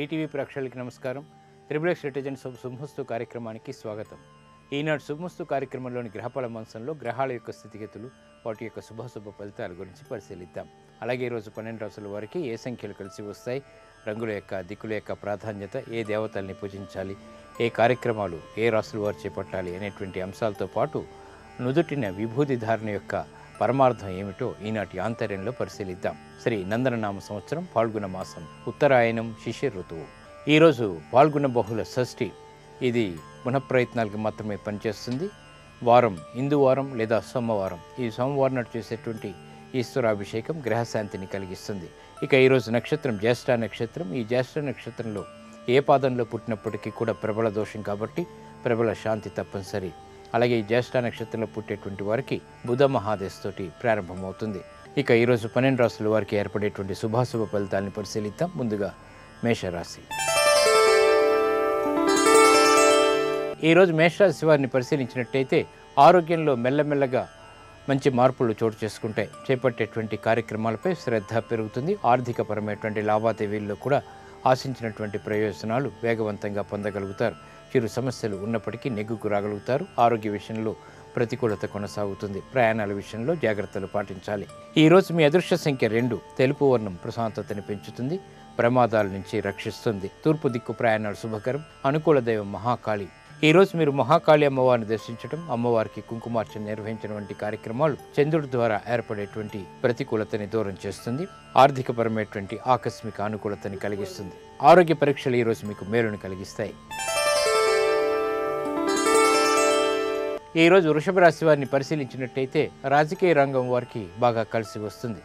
ETV ప్రేక్షకులకి నమస్కారం. Triple citizens of శుభమస్తు కార్యక్రమానికి స్వాగతం. ఈనాడు శుభమస్తు కార్యక్రమంలోని గ్రహఫల మంచంలో గ్రహాల యొక్క స్థితిగతులు, వాటి యొక్క శుభాశుభ ఫలితాల గురించి పరిశీలిద్దాం. అలాగే ఈరోజు 12 రాసుల వారికి ఏ సంఖ్యలు కలిసి వస్తాయి, రంగుల యొక్క దిక్కుల యొక్క ప్రాధాన్యత, ఏ దేవతల్ని పూజించాలి, ఏ కార్యక్రమాలు ఏ రాసుల వారు చేపట్టాలి అనేటువంటి అంశాలతో పాటు నుదుటిన విభూతి ధారణ యొక్క పరమార్థం ఏమిటో ఈనాటి ఆంతర్యంలో పరిశీలిద్దాం. శ్రీ నందననామ సంవత్సరం పాల్గొన మాసం, ఉత్తరాయణం, శిశిర ఋతువు. ఈరోజు పాల్గొన బహుళ షష్ఠి. ఇది పునఃప్రయత్నాలకు మాత్రమే పనిచేస్తుంది. వారం హిందూ వారం లేదా సోమవారం. ఈ సోమవారం నాడు చేసేటువంటి ఈశ్వరాభిషేకం గ్రహశాంతిని కలిగిస్తుంది. ఇక ఈరోజు నక్షత్రం జ్యేష్ఠ నక్షత్రం. ఈ జ్యేష్ఠ నక్షత్రంలో ఏ పాదంలో పుట్టినప్పటికీ కూడా ప్రబల దోషం కాబట్టి ప్రబల శాంతి తప్పనిసరి. అలాగే ఈ జ్యేష్ఠ నక్షత్రంలో పుట్టేటువంటి వారికి బుధ మహాదశతోటి ప్రారంభమవుతుంది. ఇక ఈరోజు 12 రాసుల వారికి ఏర్పడేటువంటి శుభాశుభ ఫలితాలను పరిశీలిద్దాం. ముందుగా మేషరాశి. ఈరోజు మేషరాశి వారిని పరిశీలించినట్టయితే ఆరోగ్యంలో మెల్లమెల్లగా మంచి మార్పులు చోటు చేసుకుంటాయి. చేపట్టేటువంటి కార్యక్రమాలపై శ్రద్ధ పెరుగుతుంది. ఆర్థికపరమైనటువంటి లావాదేవీల్లో కూడా ఆశించినటువంటి ప్రయోజనాలు వేగవంతంగా పొందగలుగుతారు. చిరు సమస్యలు ఉన్నప్పటికీ నెగ్గుకు రాగలుగుతారు. ఆరోగ్య విషయంలో ప్రతికూలత కొనసాగుతుంది. ప్రయాణాల విషయంలో జాగ్రత్తలు పాటించాలి. ఈరోజు మీ అదృష్ట సంఖ్య 2. తెలుపు వర్ణం ప్రశాంతతని పెంచుతుంది, ప్రమాదాల నుంచి రక్షిస్తుంది. తూర్పు దిక్కు ప్రయాణాలు శుభకరం. అనుకూల దైవం మహాకాళి. ఈరోజు మీరు మహాకాళి అమ్మవారిని దర్శించడం, అమ్మవారికి కుంకుమార్చన నిర్వహించడం వంటి కార్యక్రమాలు చంద్రుడి ద్వారా ఏర్పడేటువంటి ప్రతికూలతని దూరం చేస్తుంది. ఆర్థికపరమైనటువంటి ఆకస్మిక అనుకూలతని కలిగిస్తుంది. ఆరోగ్య పరీక్షలు ఈరోజు మీకు మేలును కలిగిస్తాయి. ఈరోజు వృషభ రాశి వారిని పరిశీలించినట్టయితే రాజకీయ రంగం వారికి బాగా కలిసి వస్తుంది.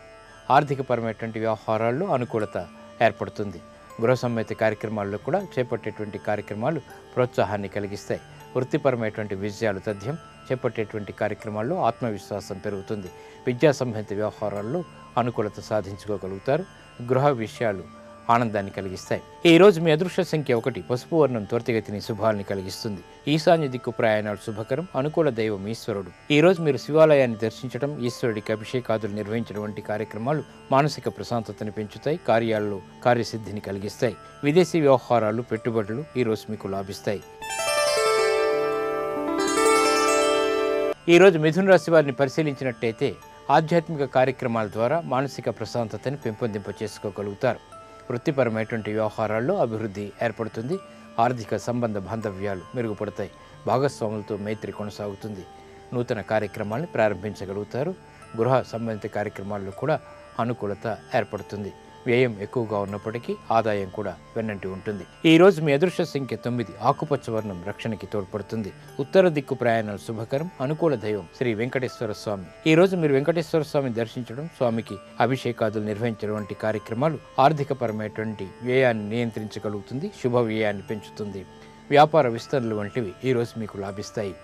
ఆర్థికపరమైనటువంటి వ్యవహారాల్లో అనుకూలత ఏర్పడుతుంది. గృహ సంబంధిత కార్యక్రమాల్లో కూడా చేపట్టేటువంటి కార్యక్రమాలు ప్రోత్సాహాన్ని కలిగిస్తాయి. వృత్తిపరమైనటువంటి విజయాలు తథ్యం. చేపట్టేటువంటి కార్యక్రమాల్లో ఆత్మవిశ్వాసం పెరుగుతుంది. విద్యా సంబంధిత వ్యవహారాల్లో అనుకూలత సాధించుకోగలుగుతారు. గృహ విషయాలు ఆనందాన్ని కలిగిస్తాయి. ఈరోజు మీ అదృష్ట సంఖ్య 1. పసుపు వర్ణం త్వరితగతిని శుభాల్ని కలిగిస్తుంది. ఈశాన్య దిక్కు ప్రయాణాలు శుభకరం. అనుకూల దైవం ఈశ్వరుడు. ఈరోజు మీరు శివాలయాన్ని దర్శించడం, ఈశ్వరుడికి అభిషేకాదులు నిర్వహించడం వంటి కార్యక్రమాలు మానసిక ప్రశాంతతని పెంచుతాయి. కార్యాల్లో కార్యసిద్ధిని కలిగిస్తాయి. విదేశీ వ్యవహారాలు, పెట్టుబడులు ఈరోజు మీకు లాభిస్తాయి. ఈరోజు మిథున రాశి వారిని పరిశీలించినట్టయితే ఆధ్యాత్మిక కార్యక్రమాల ద్వారా మానసిక ప్రశాంతతని పెంపొందింప చేసుకోగలుగుతారు. వృత్తిపరమైనటువంటి వ్యవహారాల్లో అభివృద్ధి ఏర్పడుతుంది. ఆర్థిక సంబంధ బాంధవ్యాలు మెరుగుపడతాయి. భాగస్వాములతో మైత్రి కొనసాగుతుంది. నూతన కార్యక్రమాలను ప్రారంభించగలుగుతారు. గృహ సంబంధిత కార్యక్రమాల్లో కూడా అనుకూలత ఏర్పడుతుంది. వ్యయం ఎక్కువగా ఉన్నప్పటికీ ఆదాయం కూడా వెన్నంటి ఉంటుంది. ఈరోజు మీ అదృష్ట సంఖ్య 9. ఆకుపచ్చ వర్ణం రక్షణకి తోడ్పడుతుంది. ఉత్తర దిక్కు ప్రయాణాలు శుభకరం. అనుకూల దైవం శ్రీ వెంకటేశ్వర స్వామి. ఈరోజు మీరు వెంకటేశ్వర స్వామిని దర్శించడం, స్వామికి అభిషేకాదులు నిర్వహించడం వంటి కార్యక్రమాలు ఆర్థికపరమైనటువంటి వ్యయాన్ని నియంత్రించగలుగుతుంది. శుభ వ్యయాన్ని పెంచుతుంది. వ్యాపార విస్తరణలు వంటివి ఈరోజు మీకు లాభిస్తాయి.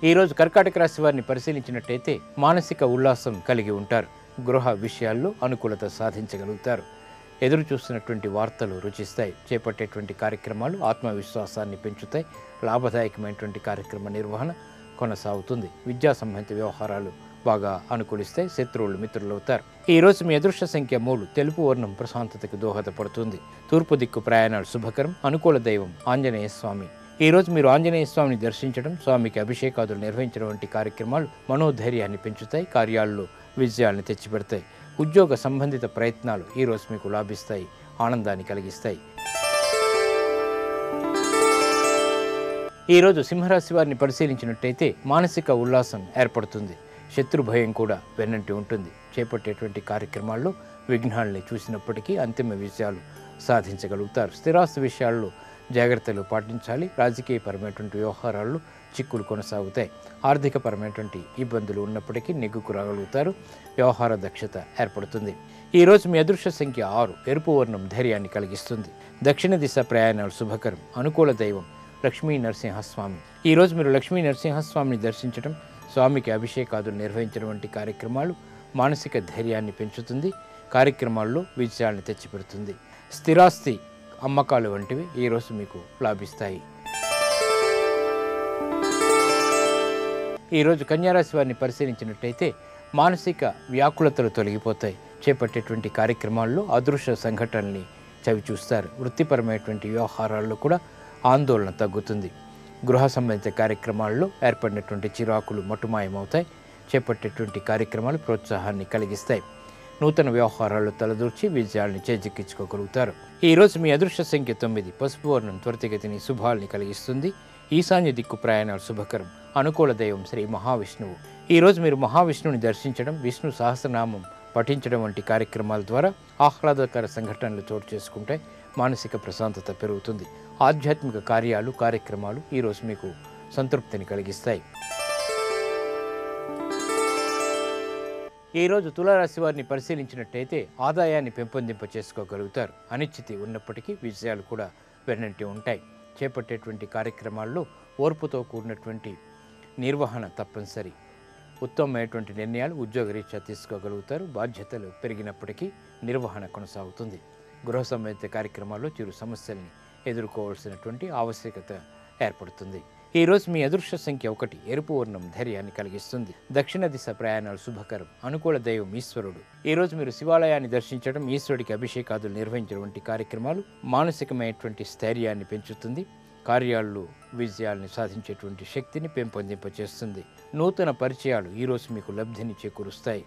ఈరోజు కర్కాటక రాశి వారిని పరిశీలించినట్టయితే మానసిక ఉల్లాసం కలిగి ఉంటారు. గృహ విషయాల్లో అనుకూలత సాధించగలుగుతారు. ఎదురు చూస్తున్నటువంటి వార్తలు రుచిస్తాయి. చేపట్టేటువంటి కార్యక్రమాలు ఆత్మవిశ్వాసాన్ని పెంచుతాయి. లాభదాయకమైనటువంటి కార్యక్రమ నిర్వహణ కొనసాగుతుంది. విద్యా సంబంధిత వ్యవహారాలు బాగా అనుకూలిస్తాయి. శత్రువులు మిత్రులవుతారు. ఈరోజు మీ అదృష్ట సంఖ్య 3. తెలుపు వర్ణం ప్రశాంతతకు దోహదపడుతుంది. తూర్పు దిక్కు ప్రయాణాలు శుభకరం. అనుకూల దైవం ఆంజనేయ స్వామి. ఈరోజు మీరు ఆంజనేయ స్వామిని దర్శించడం, స్వామికి అభిషేకాదులు నిర్వహించడం వంటి కార్యక్రమాలు మనోధైర్యాన్ని పెంచుతాయి. కార్యాల్లో విజయాలను తెచ్చిపెడతాయి. ఉద్యోగ సంబంధిత ప్రయత్నాలు ఈరోజు మీకు లాభిస్తాయి. ఆనందాన్ని కలిగిస్తాయి. ఈరోజు సింహరాశి వారిని పరిశీలించినట్టయితే మానసిక ఉల్లాసం ఏర్పడుతుంది. శత్రు భయం కూడా వెన్నంటి ఉంటుంది. చేపట్టేటువంటి కార్యక్రమాల్లో విఘ్నాలని చూసినప్పటికీ అంతిమ విజయాలు సాధించగలుగుతారు. స్థిరాస్తి విషయాల్లో జాగ్రత్తలు పాటించాలి. రాజకీయపరమైనటువంటి వ్యవహారాల్లో చిక్కులు కొనసాగుతాయి. ఆర్థికపరమైనటువంటి ఇబ్బందులు ఉన్నప్పటికీ నెగ్గుకు రాగలుగుతారు. వ్యవహార దక్షత ఏర్పడుతుంది. ఈరోజు మీ అదృష్ట సంఖ్య 6. ఎరుపు వర్ణం ధైర్యాన్ని కలిగిస్తుంది. దక్షిణ దిశ ప్రయాణాలు శుభకరం. అనుకూల దైవం లక్ష్మీ నరసింహస్వామి. ఈరోజు మీరు లక్ష్మీ నరసింహస్వామిని దర్శించడం, స్వామికి అభిషేకాదులు నిర్వహించడం వంటి కార్యక్రమాలు మానసిక ధైర్యాన్ని పెంచుతుంది. కార్యక్రమాల్లో విజయాలను తెచ్చిపెడుతుంది. స్థిరాస్తి అమ్మకాలు వంటివి ఈరోజు మీకు లాభిస్తాయి. ఈరోజు కన్యారాశి వారిని పరిశీలించినట్టయితే మానసిక వ్యాకులతలు తొలగిపోతాయి. చేపట్టేటువంటి కార్యక్రమాల్లో అదృశ్య సంఘటనల్ని చవి చూస్తారు. వృత్తిపరమైనటువంటి వ్యవహారాల్లో కూడా ఆందోళన తగ్గుతుంది. గృహ సంబంధిత కార్యక్రమాల్లో ఏర్పడినటువంటి చిరాకులు మటుమాయమవుతాయి. చేపట్టేటువంటి కార్యక్రమాలు ప్రోత్సాహాన్ని కలిగిస్తాయి. నూతన వ్యవహారాల్లో తలదూర్చి విజయాల్ని చేజిక్కించుకోగలుగుతారు. ఈరోజు మీ అదృశ్య సంఖ్య 9. పసుపు వర్ణం త్వరితగతిని శుభాల్ని కలిగిస్తుంది. ఈశాన్య దిక్కు ప్రయాణాలు శుభకరం. అనుకూల దైవం శ్రీ మహావిష్ణువు. ఈరోజు మీరు మహావిష్ణువుని దర్శించడం, విష్ణు సహస్రనామం పఠించడం వంటి కార్యక్రమాల ద్వారా ఆహ్లాదకర సంఘటనలు చోటు చేసుకుంటే మానసిక ప్రశాంతత పెరుగుతుంది. ఆధ్యాత్మిక కార్యక్రమాలు ఈరోజు మీకు సంతృప్తిని కలిగిస్తాయి. ఈరోజు తులారాశి వారిని పరిశీలించినట్టయితే ఆదాయాన్ని పెంపొందింప చేసుకోగలుగుతారు. అనిశ్చితి ఉన్నప్పటికీ విజయాలు కూడా వెన్నంటి ఉంటాయి. చేపట్టేటువంటి కార్యక్రమాల్లో ఓర్పుతో కూడినటువంటి నిర్వహణ తప్పనిసరి. ఉత్తమమైనటువంటి నిర్ణయాలు ఉద్యోగరీత్యా తీసుకోగలుగుతారు. బాధ్యతలు పెరిగినప్పటికీ నిర్వహణ కొనసాగుతుంది. గృహ సంబంధిత కార్యక్రమాల్లో చిరు సమస్యల్ని ఎదుర్కోవాల్సినటువంటి ఆవశ్యకత ఏర్పడుతుంది. ఈరోజు మీ అదృష్ట సంఖ్య 1. ఎరుపు వర్ణం ధైర్యాన్ని కలిగిస్తుంది. దక్షిణ దిశ ప్రయాణాలు శుభకరం. అనుకూల దైవం ఈశ్వరుడు. ఈరోజు మీరు శివాలయాన్ని దర్శించడం, ఈశ్వరుడికి అభిషేకాదులు నిర్వహించడం వంటి కార్యక్రమాలు మానసికమైనటువంటి స్థైర్యాన్ని పెంచుతుంది. కార్యాల్లో విజయాల్ని సాధించేటువంటి శక్తిని పెంపొందింపచేస్తుంది. నూతన పరిచయాలు ఈరోజు మీకు లబ్ధిని చేకూరుస్తాయి.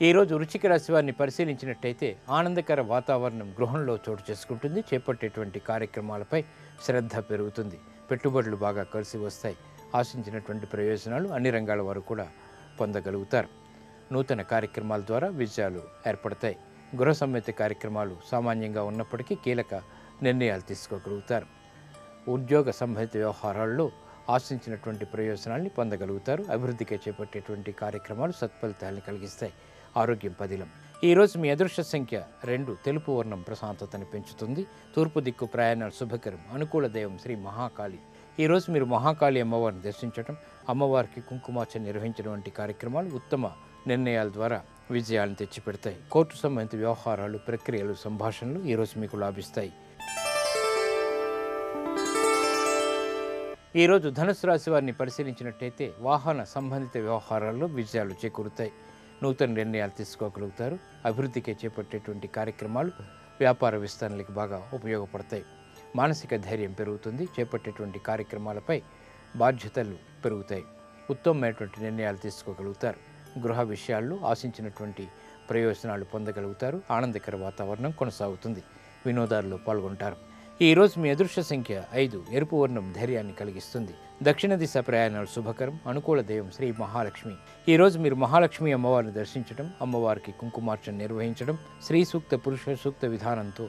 ఈరోజు వృశ్చిక రాశి వారిని పరిశీలించినట్టయితే ఆనందకర వాతావరణం గృహంలో చోటు చేసుకుంటుంది. చేపట్టేటువంటి కార్యక్రమాలపై శ్రద్ధ పెరుగుతుంది. పెట్టుబడులు బాగా కలిసి వస్తాయి. ఆశించినటువంటి ప్రయోజనాలు అన్ని రంగాల వారు కూడా పొందగలుగుతారు. నూతన కార్యక్రమాల ద్వారా విజయాలు ఏర్పడతాయి. గృహ సంబంధిత కార్యక్రమాలు సామాన్యంగా ఉన్నప్పటికీ కీలక నిర్ణయాలు తీసుకోగలుగుతారు. ఉద్యోగ సంబంధిత వ్యవహారాల్లో ఆశించినటువంటి ప్రయోజనాల్ని పొందగలుగుతారు. అభివృద్ధికి చేపట్టేటువంటి కార్యక్రమాలు సత్ఫలితాలను కలిగిస్తాయి. ఆరోగ్యం పదిలం. ఈరోజు మీ అదృష్ట సంఖ్య 2. తెలుపు వర్ణం ప్రశాంతతని పెంచుతుంది. తూర్పు దిక్కు ప్రయాణాలు శుభకరం. అనుకూల దైవం శ్రీ మహాకాళి. ఈరోజు మీరు మహాకాళి అమ్మవారిని దర్శించడం, అమ్మవారికి కుంకుమార్చన నిర్వహించడం వంటి కార్యక్రమాలు ఉత్తమ నిర్ణయాల ద్వారా విజయాలను తెచ్చిపెడతాయి. కోర్టు సంబంధిత వ్యవహారాలు, ప్రక్రియలు, సంభాషణలు ఈరోజు మీకు లాభిస్తాయి. ఈరోజు ధనుసు రాశి వారిని పరిశీలించినట్టయితే వాహన సంబంధిత వ్యవహారాల్లో విజయాలు చేకూరుతాయి. నూతన నిర్ణయాలు తీసుకోగలుగుతారు. అభివృద్ధికి చేపట్టేటువంటి కార్యక్రమాలు వ్యాపార విస్తరణలకు బాగా ఉపయోగపడతాయి. మానసిక ధైర్యం పెరుగుతుంది. చేపట్టేటువంటి కార్యక్రమాలపై బాధ్యతలు పెరుగుతాయి. ఉత్తమమైనటువంటి నిర్ణయాలు తీసుకోగలుగుతారు. గృహ విషయాల్లో ఆశించినటువంటి ప్రయోజనాలు పొందగలుగుతారు. ఆనందకర వాతావరణం కొనసాగుతుంది. వినోదాల్లో పాల్గొంటారు. ఈరోజు మీ అదృష్ట సంఖ్య 5. ఎరుపు వర్ణం ధైర్యాన్ని కలిగిస్తుంది. దక్షిణ దిశ ప్రయాణాలు శుభకరం. అనుకూల దైవం శ్రీ మహాలక్ష్మి. ఈరోజు మీరు మహాలక్ష్మి అమ్మవారిని దర్శించడం, అమ్మవారికి కుంకుమార్చన నిర్వహించడం, స్త్రీ సూక్త, పురుష సూక్త విధానంతో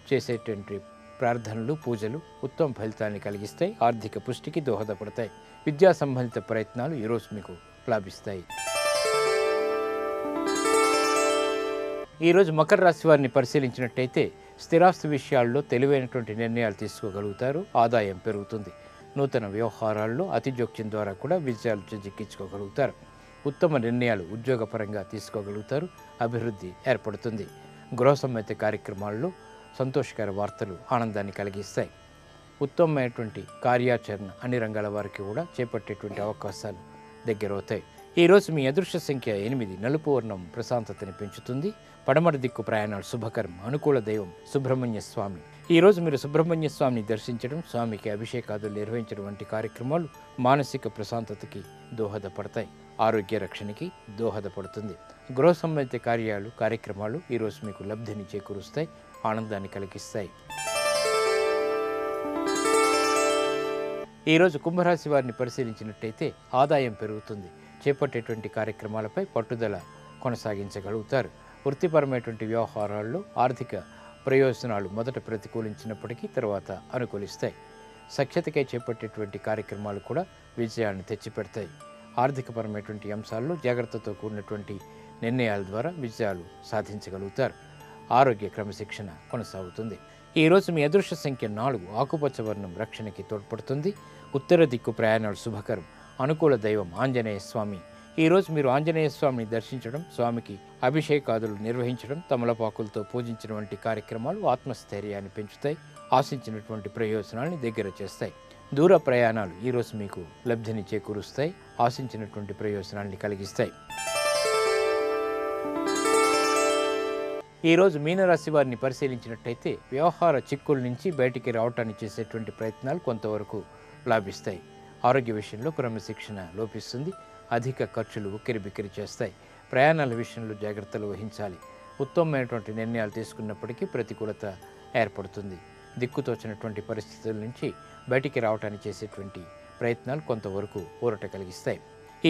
చేసేటువంటి ప్రార్థనలు, పూజలు ఉత్తమ ఫలితాన్ని కలిగిస్తాయి. ఆర్థిక పుష్టికి దోహదపడతాయి. విద్యా సంబంధిత ప్రయత్నాలు ఈరోజు మీకు లాభిస్తాయి. ఈరోజు మకర రాశి వారిని పరిశీలించినట్టయితే స్థిరాస్తి విషయాల్లో తెలివైనటువంటి నిర్ణయాలు తీసుకోగలుగుతారు. ఆదాయం పెరుగుతుంది. నూతన వ్యవహారాల్లో అతి జోక్యం ద్వారా కూడా విజయాలు చేజిక్కించుకోగలుగుతారు. ఉత్తమ నిర్ణయాలు ఉద్యోగపరంగా తీసుకోగలుగుతారు. అభివృద్ధి ఏర్పడుతుంది. గృహ సంబంధిత కార్యక్రమాల్లో సంతోషకర వార్తలు ఆనందాన్ని కలిగిస్తాయి. ఉత్తమమైనటువంటి కార్యాచరణ అన్ని రంగాల వారికి కూడా చేపట్టేటువంటి అవకాశాలు దగ్గరవుతాయి. ఈరోజు మీ అదృష్ట సంఖ్య 8. నలుపు వర్ణం ప్రశాంతతని పెంచుతుంది. పడమర దిక్కు ప్రయాణాలు శుభకరం. అనుకూల దైవం సుబ్రహ్మణ్య స్వామి. ఈరోజు మీరు సుబ్రహ్మణ్య స్వామిని దర్శించడం, స్వామికి అభిషేకాదులు నిర్వహించడం వంటి కార్యక్రమాలు మానసిక ప్రశాంతతకి దోహదపడతాయి. ఆరోగ్య రక్షణకి దోహదపడుతుంది. గృహ సంబంధిత కార్యక్రమాలు ఈరోజు మీకు లబ్ధిని చేకూరుస్తాయి. ఆనందాన్ని కలిగిస్తాయి. ఈరోజు కుంభరాశి వారిని పరిశీలించినట్టయితే ఆదాయం పెరుగుతుంది. చేపట్టేటువంటి కార్యక్రమాలపై పట్టుదల కొనసాగించగలుగుతారు. వృత్తిపరమైనటువంటి వ్యవహారాల్లో ఆర్థిక ప్రయోజనాలు మొదట ప్రతికూలించినప్పటికీ తర్వాత అనుకూలిస్తాయి. సఖ్యతకై చేపట్టేటువంటి కార్యక్రమాలు కూడా విజయాన్ని తెచ్చిపెడతాయి. ఆర్థికపరమైనటువంటి అంశాల్లో జాగ్రత్తతో కూడినటువంటి నిర్ణయాల ద్వారా విజయాలు సాధించగలుగుతారు. ఆరోగ్య క్రమశిక్షణ కొనసాగుతుంది. ఈరోజు మీ అదృష్ట సంఖ్య 4. ఆకుపచ్చ వర్ణం రక్షణకి తోడ్పడుతుంది. ఉత్తర దిక్కు ప్రయాణాలు శుభకరం. అనుకూల దైవం ఆంజనేయ స్వామి. ఈరోజు మీరు ఆంజనేయ స్వామిని దర్శించడం, స్వామికి అభిషేకాదులు నిర్వహించడం, తమలపాకులతో పూజించడం వంటి కార్యక్రమాలు ఆత్మస్థైర్యాన్ని పెంచుతాయి. ఆశించినటువంటి ప్రయోజనాల్ని దగ్గర చేస్తాయి. దూర ప్రయాణాలు ఈరోజు మీకు లబ్ధిని చేకూరుస్తాయి, ఆశించినటువంటి ప్రయోజనాన్ని కలిగిస్తాయి. ఈరోజు మీనరాశి వారిని పరిశీలించినట్టయితే వ్యవహార చిక్కుల నుంచి బయటికి రావటానికి చేసేటువంటి ప్రయత్నాలు కొంతవరకు లాభిస్తాయి. ఆరోగ్య విషయంలో క్రమశిక్షణ లోపిస్తుంది. అధిక ఖర్చులు ఉక్కిరిబిక్కిరి చేస్తాయి. ప్రయాణాల విషయంలో జాగ్రత్తలు వహించాలి. ఉత్తమమైనటువంటి నిర్ణయాలు తీసుకున్నప్పటికీ ప్రతికూలత ఏర్పడుతుంది. దిక్కుతోచినటువంటి పరిస్థితుల నుంచి బయటికి రావటానికి చేసేటువంటి ప్రయత్నాలు కొంతవరకు ఊరట కలిగిస్తాయి.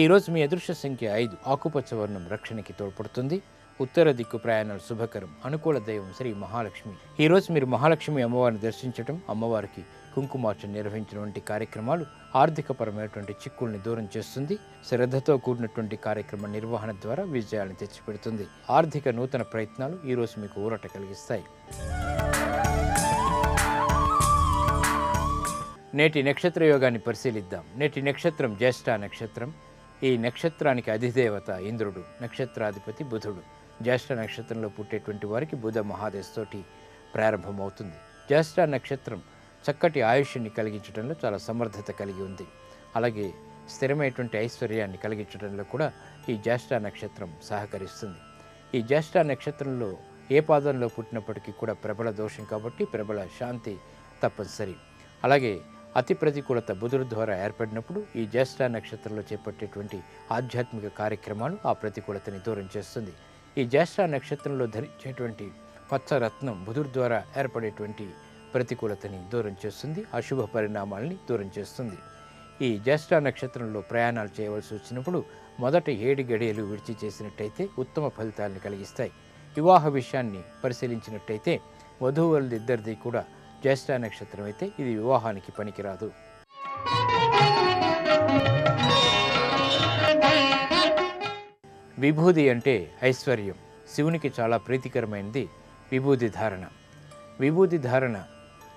ఈరోజు మీ అదృష్ట సంఖ్య 5, ఆకుపచ్చ వర్ణం రక్షణకి తోడ్పడుతుంది. ఉత్తర దిక్కు ప్రయాణాలు శుభకరం. అనుకూల దైవం శ్రీ మహాలక్ష్మి. ఈరోజు మీరు మహాలక్ష్మి అమ్మవారిని దర్శించడం, అమ్మవారికి కుంకుమార్చన నిర్వహించినటువంటి కార్యక్రమాలు ఆర్థికపరమైనటువంటి చిక్కుల్ని దూరం చేస్తుంది. శ్రద్ధతో కూడినటువంటి కార్యక్రమ నిర్వహణ ద్వారా విజయాలను తెచ్చిపెడుతుంది. ఆర్థిక నూతన ప్రయత్నాలు ఈరోజు మీకు ఊరట కలిగిస్తాయి. నేటి నక్షత్ర యోగాన్ని పరిశీలిద్దాం. నేటి నక్షత్రం జ్యేష్ఠ నక్షత్రం. ఈ నక్షత్రానికి అధిదేవత ఇంద్రుడు, నక్షత్రాధిపతి బుధుడు. జ్యేష్ఠ నక్షత్రంలో పుట్టేటువంటి వారికి బుధ మహాదశతోటి ప్రారంభమవుతుంది. జ్యేష్ఠ నక్షత్రం చక్కటి ఆయుష్ని కలిగించడంలో చాలా సమర్థత కలిగి ఉంది. అలాగే స్థిరమైనటువంటి ఐశ్వర్యాన్ని కలిగించడంలో కూడా ఈ జ్యేష్ఠ నక్షత్రం సహకరిస్తుంది. ఈ జ్యేష్ఠ నక్షత్రంలో ఏ పాదంలో పుట్టినప్పటికీ కూడా ప్రబల దోషం కాబట్టి ప్రబల శాంతి తప్పనిసరి. అలాగే అతి ప్రతికూలత బుధుడు ద్వారా ఏర్పడినప్పుడు ఈ జ్యేష్ఠ నక్షత్రంలో చేపట్టేటువంటి ఆధ్యాత్మిక కార్యక్రమాలు ఆ ప్రతికూలతని దూరం చేస్తుంది. ఈ జ్యేష్ఠ నక్షత్రంలో ధరించేటువంటి పచ్చరత్నం బుధుడు ద్వారా ఏర్పడేటువంటి ప్రతికూలతని దూరం చేస్తుంది. అశుభ పరిణామాలని దూరం చేస్తుంది. ఈ జ్యేష్ఠ నక్షత్రంలో ప్రయాణాలు చేయవలసి వచ్చినప్పుడు మొదటి 7 గడియలు విడిచి చేసినట్టయితే ఉత్తమ ఫలితాలను కలిగిస్తాయి. వివాహ విషయాన్ని పరిశీలించినట్టయితే వధూవరులిద్దరిది కూడా జ్యేష్ఠ నక్షత్రం అయితే ఇది వివాహానికి పనికిరాదు. విభూది అంటే ఐశ్వర్యం. శివునికి చాలా ప్రీతికరమైనది విభూది ధారణ. విభూది ధారణ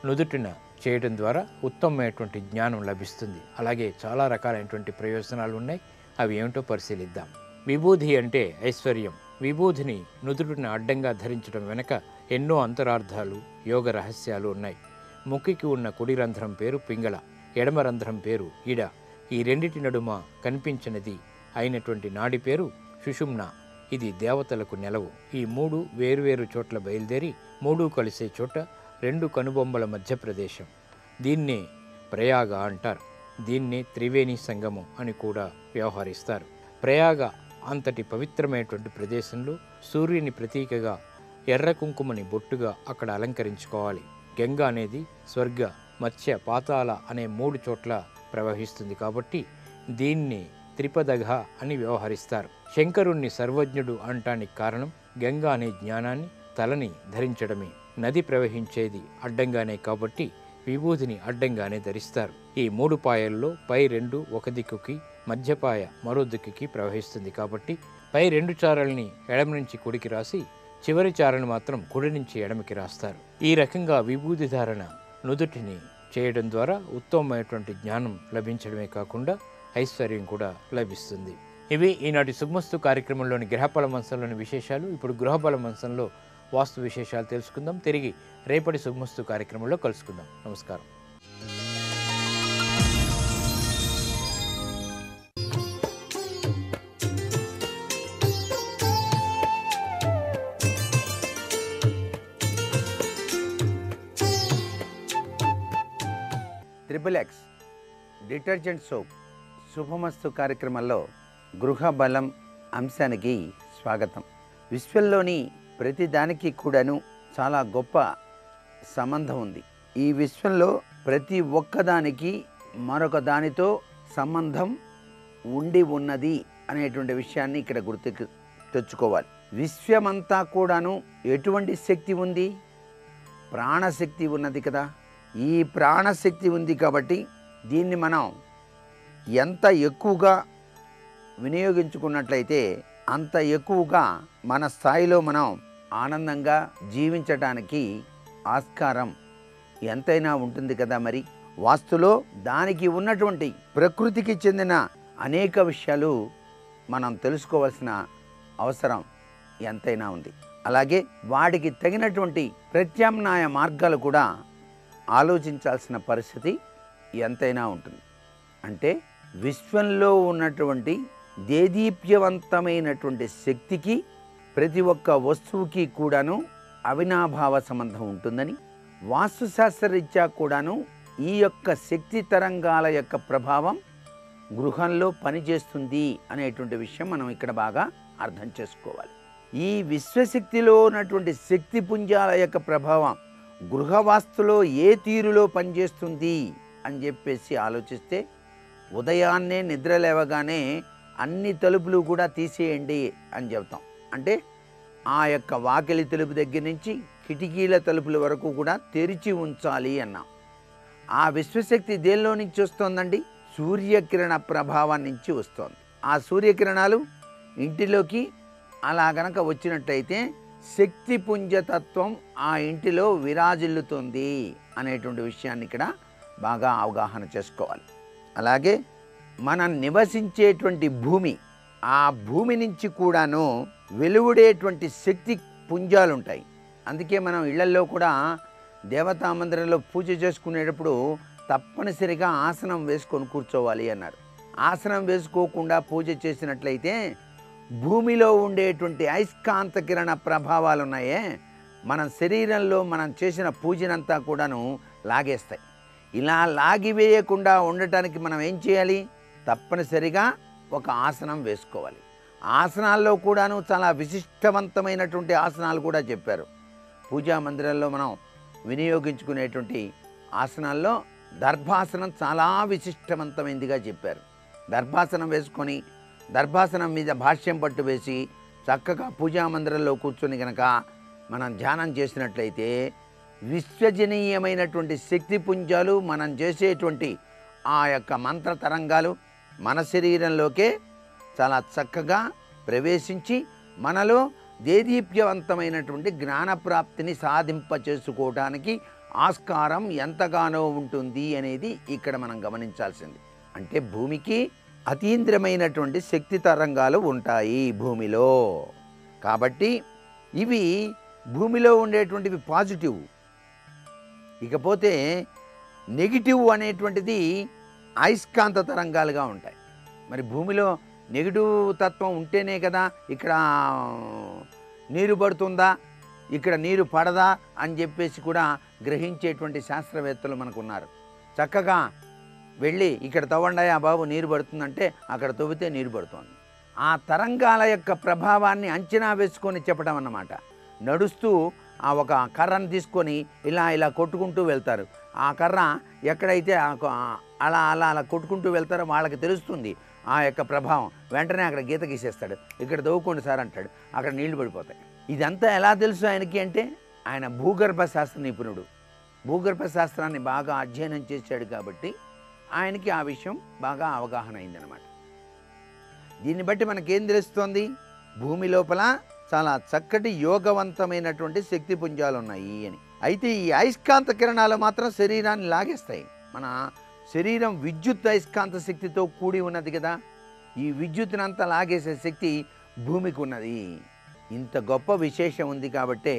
నుదుటిన చేయడం ద్వారా ఉత్తమమైనటువంటి జ్ఞానం లభిస్తుంది. అలాగే చాలా రకాలైనటువంటి ప్రయోజనాలు ఉన్నాయి. అవి ఏమిటో పరిశీలిద్దాం. విభూది అంటే ఐశ్వర్యం. విభూదిని నుదుటిన అడ్డంగా ధరించడం వెనక ఎన్నో అంతరార్థాలు, యోగ రహస్యాలు ఉన్నాయి. ముక్కికి ఉన్న కుడి రంధ్రం పేరు పింగళ, ఎడమ రంధ్రం పేరు ఇడ. ఈ రెండిటి నడుమ కనిపించినది అయినటువంటి నాడి పేరు సుషుమ్న. ఇది దేవతలకు నెలవు. ఈ 3 వేరువేరు చోట్ల బయలుదేరి 3 కలిసే చోట 2 కనుబొమ్మల మధ్య ప్రదేశం. దీన్నే ప్రయాగ అంటారు. దీన్నే త్రివేణి సంగమం అని కూడా వ్యవహరిస్తారు. ప్రయాగ అంతటి పవిత్రమైనటువంటి ప్రదేశంలో సూర్యుని ప్రతీకగా ఎర్ర కుంకుమని బొట్టుగా అక్కడ అలంకరించుకోవాలి. గంగ అనేది స్వర్గ, మత్స్య, పాతాళ అనే 3 చోట్ల ప్రవహిస్తుంది కాబట్టి దీన్ని త్రిపదగ అని వ్యవహరిస్తారు. శంకరుణ్ణి సర్వజ్ఞుడు అంటానికి కారణం గంగ అనే జ్ఞానాన్ని తలని ధరించడమే. నది ప్రవహించేది అడ్డంగానే కాబట్టి విభూతిని అడ్డంగానే ధరిస్తారు. ఈ 3 పాయల్లో పై 2 ఒక దిక్కుకి, మధ్యపాయ మరో దిక్కుకి ప్రవహిస్తుంది కాబట్టి పై 2 చారల్ని ఎడమ నుంచి కుడికి రాసి చివరి చారను మాత్రం కుడి నుంచి ఎడమకి రాస్తారు. ఈ రకంగా విభూతి ధారణ నుదుటిని చేయడం ద్వారా ఉత్తమమైనటువంటి జ్ఞానం లభించడమే కాకుండా ఐశ్వర్యం కూడా లభిస్తుంది. ఇవి ఈనాటి శుభమస్తు కార్యక్రమంలోని గ్రహబల మంచంలోని విశేషాలు. ఇప్పుడు గృహబల మంచంలో వాస్తు విశేషాలు తెలుసుకుందాం. తిరిగి రేపటి శుభమస్తు కార్యక్రమంలో కలుసుకుందాం. నమస్కారం. XXX డిటర్జెంట్ సోప్ శుభమస్తు కార్యక్రమంలో గృహ బలం అంశానికి స్వాగతం. విశ్వంలోని ప్రతి దానికి కూడాను చాలా గొప్ప సంబంధం ఉంది. ఈ విశ్వంలో ప్రతి ఒక్కదానికి మరొక దానితో సంబంధం ఉండి ఉన్నది అనేటువంటి విషయాన్ని ఇక్కడ గుర్తుకు తెచ్చుకోవాలి. విశ్వమంతా కూడాను ఎటువంటి శక్తి ఉంది? ప్రాణశక్తి ఉన్నది కదా. ఈ ప్రాణశక్తి ఉంది కాబట్టి దీన్ని మనం ఎంత ఎక్కువగా వినియోగించుకున్నట్లయితే అంత ఎక్కువగా మన స్థాయిలో మనం ఆనందంగా జీవించడానికి ఆస్కారం ఎంతైనా ఉంటుంది కదా. మరి వాస్తులో దానికి ఉన్నటువంటి ప్రకృతికి చెందిన అనేక విషయాలు మనం తెలుసుకోవాల్సిన అవసరం ఎంతైనా ఉంది. అలాగే వాటికి తగినటువంటి ప్రత్యామ్నాయ మార్గాలు కూడా ఆలోచించాల్సిన పరిస్థితి ఎంతైనా ఉంటుంది. అంటే విశ్వంలో ఉన్నటువంటి దేదీప్యవంతమైనటువంటి శక్తికి ప్రతి ఒక్క వస్తువుకి కూడాను అవినాభావ సంబంధం ఉంటుందని, వాస్తుశాస్త్రరీత్యా కూడాను ఈ యొక్క శక్తి తరంగాల యొక్క ప్రభావం గృహంలో పనిచేస్తుంది అనేటువంటి విషయం మనం ఇక్కడ బాగా అర్థం చేసుకోవాలి. ఈ విశ్వశక్తిలో ఉన్నటువంటి శక్తి పుంజాల యొక్క ప్రభావం గృహవాస్తులో ఏ తీరులో పనిచేస్తుంది అని చెప్పేసి ఆలోచిస్తే, ఉదయాన్నే నిద్ర లేవగానే అన్ని తలుపులు కూడా తీసేయండి అని చెప్తాం. అంటే ఆ యొక్క వాకిలి తలుపు దగ్గర నుంచి కిటికీల తలుపుల వరకు కూడా తెరిచి ఉంచాలి అన్నాం. ఆ విశ్వశక్తి దేనిలో నుంచి వస్తుందండి? సూర్యకిరణ ప్రభావం నుంచి వస్తుంది. ఆ సూర్యకిరణాలు ఇంటిలోకి అలా గనక వచ్చినట్టయితే శక్తి పుంజతత్వం ఆ ఇంటిలో విరాజిల్లుతుంది అనేటువంటి విషయాన్ని ఇక్కడ బాగా అవగాహన చేసుకోవాలి. అలాగే మనం నివసించేటువంటి భూమి, ఆ భూమి నుంచి కూడాను వెలువడేటువంటి శక్తి పుంజాలు ఉంటాయి. అందుకే మనం ఇళ్లల్లో కూడా దేవతా మందిరంలో పూజ చేసుకునేటప్పుడు తప్పనిసరిగా ఆసనం వేసుకొని కూర్చోవాలి అన్నారు. ఆసనం వేసుకోకుండా పూజ చేసినట్లయితే భూమిలో ఉండేటువంటి అయస్కాంత కిరణ ప్రభావాలు ఉన్నాయే, మన శరీరంలో మనం చేసిన పూజనంతా కూడాను లాగేస్తాయి. ఇలా లాగివేయకుండా ఉండటానికి మనం ఏం చేయాలి? తప్పనిసరిగా ఒక ఆసనం వేసుకోవాలి. ఆసనాల్లో కూడాను చాలా విశిష్టవంతమైనటువంటి ఆసనాలు కూడా చెప్పారు. పూజా మందిరంలో మనం వినియోగించుకునేటువంటి ఆసనాల్లో దర్భాసనం చాలా విశిష్టవంతమైనదిగా చెప్పారు. దర్భాసనం వేసుకొని దర్భాసనం మీద భాష్యం పట్టు వేసి చక్కగా పూజా మందిరంలో కూర్చొని కనుక మనం ధ్యానం చేసినట్లయితే విశ్వజనీయమైనటువంటి శక్తి పుంజాలు, మనం చేసేటువంటి ఆ యొక్క మంత్ర తరంగాలు మన శరీరంలోకే చాలా చక్కగా ప్రవేశించి మనలో దేదీప్యవంతమైనటువంటి జ్ఞానప్రాప్తిని సాధింప చేసుకోవడానికి ఆస్కారం ఎంతగానో ఉంటుంది అనేది ఇక్కడ మనం గమనించాల్సింది. అంటే భూమికి అతీంద్రమైనటువంటి శక్తి తరంగాలు ఉంటాయి భూమిలో. కాబట్టి ఇవి భూమిలో ఉండేటువంటివి పాజిటివ్. ఇకపోతే నెగిటివ్ అనేటువంటిది అయస్కాంత తరంగాలుగా ఉంటాయి. మరి భూమిలో నెగిటివ్ తత్వం ఉంటేనే కదా ఇక్కడ నీరు పడుతుందా, ఇక్కడ నీరు పడదా అని చెప్పేసి కూడా గ్రహించేటువంటి శాస్త్రవేత్తలు మనకు ఉన్నారు. చక్కగా వెళ్ళి ఇక్కడ తవ్వండాయా బాబు నీరు పడుతుందంటే అక్కడ తవ్వితే నీరు పడుతుంది. ఆ తరంగాల యొక్క ప్రభావాన్ని అంచనా వేసుకొని చెప్పడం అన్నమాట. నడుస్తూ ఆ ఒక కర్రను తీసుకొని ఇలా ఇలా కొట్టుకుంటూ వెళ్తారు. ఆ కర్ర ఎక్కడైతే అలా అలా అలా కొట్టుకుంటూ వెళ్తారో వాళ్ళకి తెలుస్తుంది ఆ యొక్క ప్రభావం. వెంటనే అక్కడ గీత గీసేస్తాడు, ఇక్కడ దవ్వుకోండి సార్ అంటాడు, అక్కడ నీళ్లు పడిపోతాయి. ఇదంతా ఎలా తెలుసు ఆయనకి అంటే ఆయన భూగర్భ శాస్త్ర నిపుణుడు. భూగర్భ శాస్త్రాన్ని బాగా అధ్యయనం చేశాడు కాబట్టి ఆయనకి ఆ విషయం బాగా అవగాహన అయిందనమాట. దీన్ని బట్టి మనకేం తెలుస్తోంది? భూమి లోపల చాలా చక్కటి యోగవంతమైనటువంటి శక్తి పుంజాలు ఉన్నాయి అని. అయితే ఈ అయస్కాంత కిరణాలు మాత్రం శరీరాన్ని లాగేస్తాయి. మన శరీరం విద్యుత్ అయస్కాంత శక్తితో కూడి ఉన్నది కదా, ఈ విద్యుత్తునంతా లాగేసే శక్తి భూమికి ఉన్నది. ఇంత గొప్ప విశేషం ఉంది కాబట్టే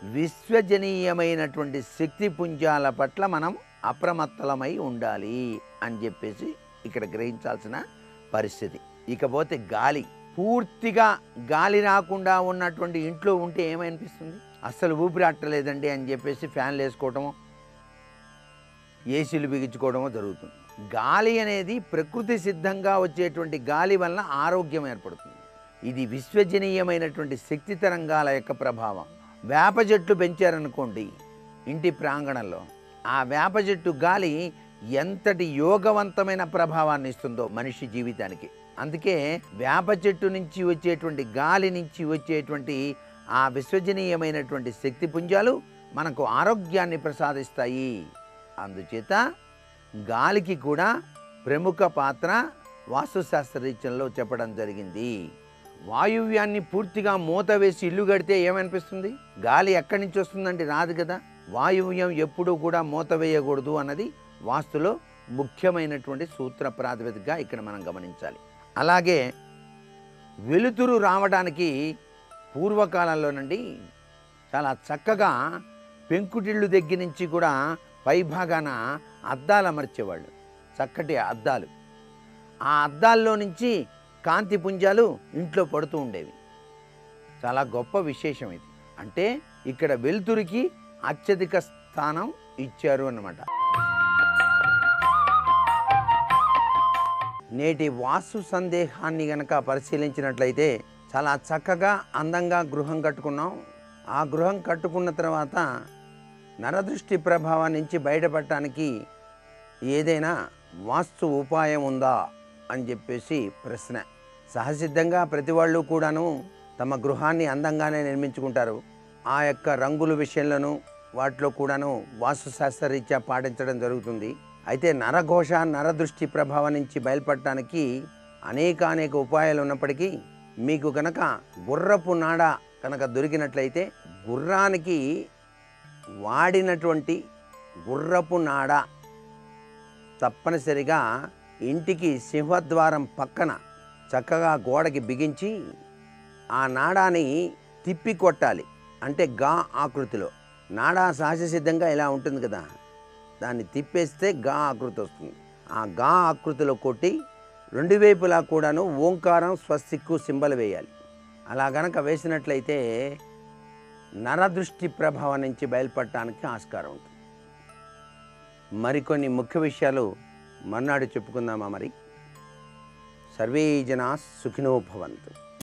విశ్వజనీయమైనటువంటి శక్తి పుంజాల పట్ల మనం అప్రమత్తలమై ఉండాలి అని చెప్పేసి ఇక్కడ గ్రహించాల్సిన పరిస్థితి. ఇకపోతే గాలి, పూర్తిగా గాలి రాకుండా ఉన్నటువంటి ఇంట్లో ఉంటే ఏమనిపిస్తుంది? అస్సలు ఊపిరి అట్టలేదండి అని చెప్పేసి ఫ్యాన్లు వేసుకోవటమో ఏసీలు బిగించుకోవడమో జరుగుతుంది. గాలి అనేది ప్రకృతి సిద్ధంగా వచ్చేటువంటి గాలి వలన ఆరోగ్యం ఏర్పడుతుంది. ఇది విశ్వజనీయమైనటువంటి శక్తి తరంగాల యొక్క ప్రభావం. వేప చెట్లు పెంచారనుకోండి ఇంటి ప్రాంగణంలో, ఆ వేప చెట్టు గాలి ఎంతటి యోగవంతమైన ప్రభావాన్ని ఇస్తుందో మనిషి జీవితానికి. అందుకే వేప చెట్టు నుంచి వచ్చేటువంటి గాలి నుంచి వచ్చేటువంటి ఆ విశ్వజనీయమైనటువంటి శక్తి పుంజాలు మనకు ఆరోగ్యాన్ని ప్రసాదిస్తాయి. అందుచేత గాలికి కూడా ప్రముఖ పాత్ర వాస్తుశాస్త్రరీత్యంలో చెప్పడం జరిగింది. వాయువ్యాన్ని పూర్తిగా మూత వేసి ఇల్లు కడితే ఏమనిపిస్తుంది? గాలి ఎక్కడి నుంచి వస్తుందండి? రాదు కదా. వాయువ్యం ఎప్పుడూ కూడా మూత వేయకూడదు అన్నది వాస్తులో ముఖ్యమైనటువంటి సూత్ర ప్రాతిపదికగా ఇక్కడ మనం గమనించాలి. అలాగే వెలుతురు రావడానికి పూర్వకాలంలోనండి చాలా చక్కగా పెంకుటిళ్ళు దగ్గర నుంచి కూడా పైభాగాన అద్దాలు అమర్చేవాళ్ళు, చక్కటి అద్దాలు. ఆ అద్దాల్లో నుంచి కాంతి పుంజాలు ఇంట్లో పడుతూ ఉండేవి. చాలా గొప్ప విశేషం ఇది. అంటే ఇక్కడ వెలుతురికి అత్యధిక స్థానం ఇచ్చారు అన్నమాట. నేటి వాస్తు సందేహాన్ని గనక పరిశీలించినట్లయితే చాలా చక్కగా అందంగా గృహం కట్టుకున్నాం. ఆ గృహం కట్టుకున్న తర్వాత నరదృష్టి ప్రభావం నుంచి బయటపడటానికి ఏదైనా వాస్తు ఉపాయం ఉందా అని చెప్పేసి ప్రశ్న. సహసిద్ధంగా ప్రతి వాళ్ళు కూడాను తమ గృహాన్ని అందంగానే నిర్మించుకుంటారు. ఆ యొక్క రంగుల విషయంలోనూ వాటిలో కూడాను వాస్తుశాస్త్రరీత్యా పాటించడం జరుగుతుంది. అయితే నరఘోష నరదృష్టి ప్రభావం నుంచి బయలుపడటానికి అనేక ఉపాయాలు ఉన్నప్పటికీ మీకు కనుక గుర్రపు నాడ కనుక దొరికినట్లయితే గుర్రానికి వాడినటువంటి గుర్రపు నాడ తప్పనిసరిగా ఇంటికి సింహద్వారం పక్కన చక్కగా గోడకి బిగించి ఆ నాడాని తిప్పి కొట్టాలి. అంటే గా ఆకృతిలో. నాడా సహజసిద్ధంగా ఇలా ఉంటుంది కదా, దాన్ని తిప్పేస్తే గా ఆకృతి వస్తుంది. ఆ గా ఆకృతిలో కొట్టి రెండు వైపులా కూడాను ఓంకారం స్వస్తిక్కు సింబల్ వేయాలి. అలా గనక వేసినట్లయితే నరదృష్టి ప్రభావం నుంచి బయలుపడటానికి ఆస్కారం ఉంటుంది. మరికొన్ని ముఖ్య విషయాలు మర్నాడు చెప్పుకుందామా మరి. సర్వే జనా సుఖినో భవంతు.